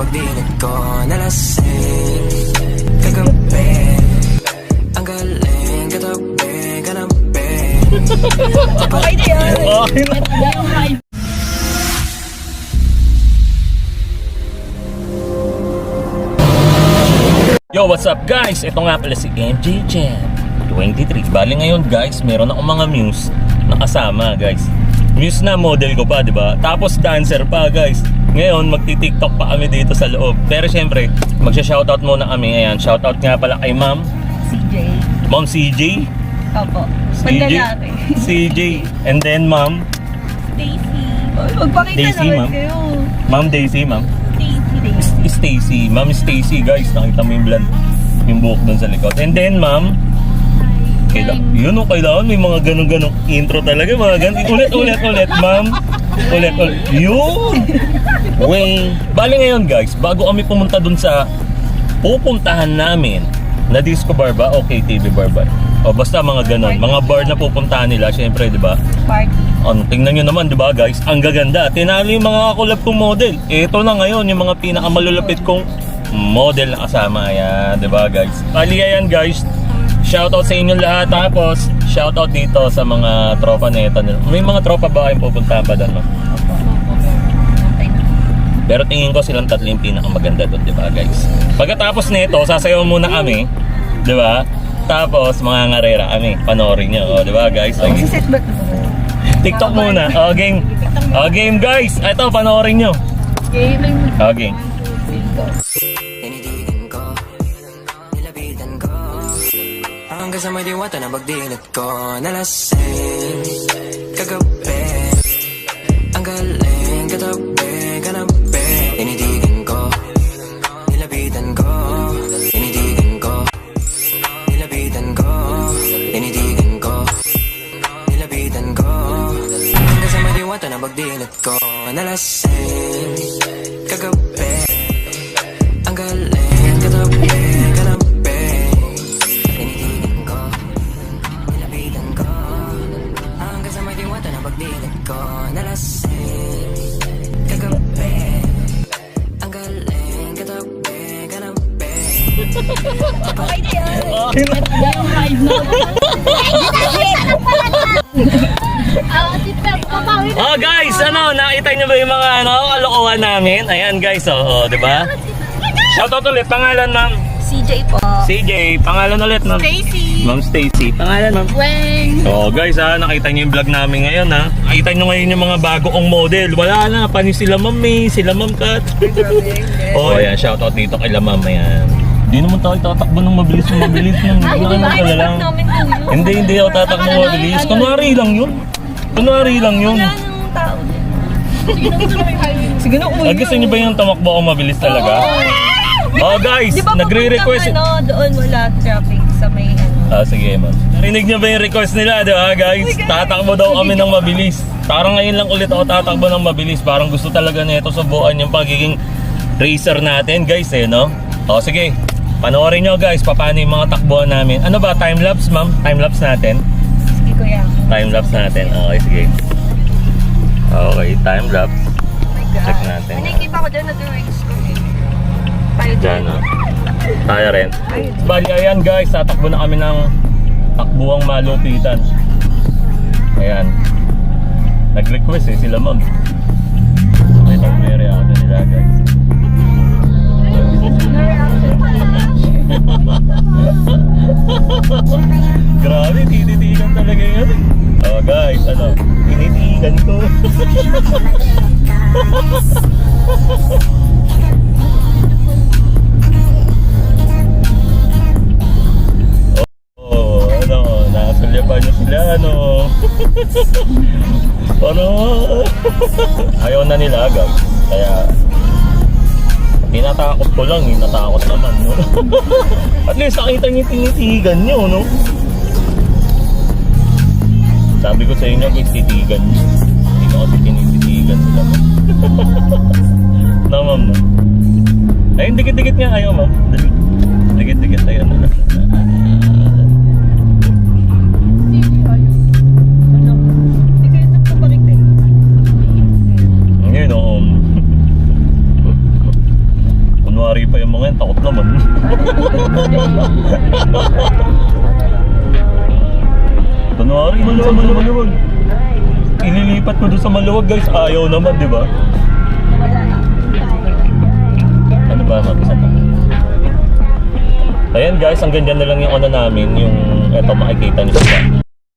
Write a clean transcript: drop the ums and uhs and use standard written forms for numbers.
pagdinig ko nalasing kagabi. Ang galing katabi, kanabi. Okay na yan. Okay na. Yo, what's up guys? Ito nga pala si MJ Chan 23. Bali ngayon guys, meron akong mga muse na kasama guys. Muse na model ko pa, di ba? Tapos dancer pa guys. Ngayon, magti-TikTok pa kami dito sa loob. Pero syempre, magsha-shoutout muna kami. Ayan, shoutout nga pala kay Ma'am CJ. Ma'am CJ. Opo. CJ. Pandalaki. CJ. And then Ma'am Stacy. Magpakita Daisy, naman ma'am. kayo. Ma'am Daisy, Ma'am Stacy. Stacy. Ma'am Stacy guys, nakita mo yung blonde, yung buhok dun sa likod. And then Ma'am, yun o, kailangan may mga ganong-ganong intro talaga, mga ganun. Ulit, Ma'am. Ulit. Yun! Wing. Bali ngayon guys, bago kami pumunta dun sa pupuntahan namin na disco bar ba o KTV bar ba? O basta mga ganon, mga bar na pupuntahan nila, syempre, di ba? Party. Tingnan nyo naman, di ba guys? Ang gaganda. Tinalo yung mga kakulab kong model. Ito na ngayon, yung mga pinakamalulupit kong model na kasama. Ayan, di ba guys? Bali yan guys. Shoutout sa inyong lahat. Tapos, shoutout dito sa mga tropa neta. May mga tropa ba kayong pupuntahan pa doon? No? Pero tingin ko silang tatlo yung pinakamaganda doon, di ba guys? Pagkatapos nito, sasayaw muna kami. Di ba? Tapos, mga ngarera kami. Panoorin nyo. O, di ba guys? Okay. Set ba? TikTok muna. O, game. O, game guys. Ito, panoorin nyo. Gaming. O, game. Tinitigan ko, nilapitan ko, hanggang sa may diwata na pagdinig ko nalasing kagabi. Ang galing katabi, kanabi. Tinitigan ko, nilapitan ko, tinitigan ko, nilapitan ko, tinitigan ko, nilapitan ko, hanggang sa may diwata na pagdinig ko nalasing kagabi. Ang galing katabi, kanabi. Tinitigan ko, nilapitan ko, hanggang sa may diwata na pagdinig ko nalasing kagabi. Ang galing katabi, kanabi. Okay na yan. Okay na. Yung live na. Oh guys, nakita nyo ba yung mga kalokohan namin? Ayan guys, di ba? Shoutout ulit, pangalan ma'am. CJ po. CJ, pangalan ulit ma'am. Stacy. Ma'am Stacy, pangalan ma'am. Weng. Oh guys nakita nyo yung vlog namin ngayon ha. Nakita nyo ngayon yung mga bago kong model. Wala na, panis sila ma'am May, sila ma'am Kat. Oh ayan, shoutout dito kay la ma'am, ayan. Hindi naman tayo tatakbo ng mabilis ng mabilis ng lang. Hindi ako tatakbo ng mabilis. Kunwari lang yun. Wala nang tao din. Sige na, umuwi. Gusto nyo ba yung tamakbo ako mabilis talaga? Oh guys, Di ba nagre-request. doon wala traffic sa may Sige ma'am. Narinig nyo ba yung request nila, di ba guys? Tatakbo daw kami ng mabilis. Parang ngayon lang ulit ako tatakbo ng mabilis. Parang gusto talaga nito subukan yung pagiging racer natin guys no? Sige. Panoorin nyo guys, paano yung mga takbuhan namin. Ano ba, time-lapse ma'am? Time-lapse natin? Sige kuya. Time-lapse natin, okay sige. Okay, time-lapse. Oh my God. Check natin. Nakikita ko dyan nag-race ko eh. Tayo Diyan tayo rin. Bali ayan guys, tatakbo na kami ng takbuang malupitan. Ayan. Nag-request sila ma'am. Okay, may reaction nila guys. Grabe, tinitigan talaga yun. Guys, tinitigan ko. Nasulyapan nyo sila, ayaw na nila guys. Kaya tinatakot ko lang, natakot naman, no? At least nakita niyo tinitigan nyo, no? Sabi ko sa inyo, guys, titigan nyo. Hindi ko kasi tinitigan sila. No, ma'am, no? Ayun, dikit-dikit nga, ayaw, ma'am. Dikit-dikit, ayun na lang. mga yan, takot naman. Kunwari, sa maluwag. Ililipat ko doon sa maluwag guys, ayaw naman, di ba? Ano ba, mabisa pa? Ayan guys, hanggang dyan na lang yung ano namin, yung eto makikita niyo siya.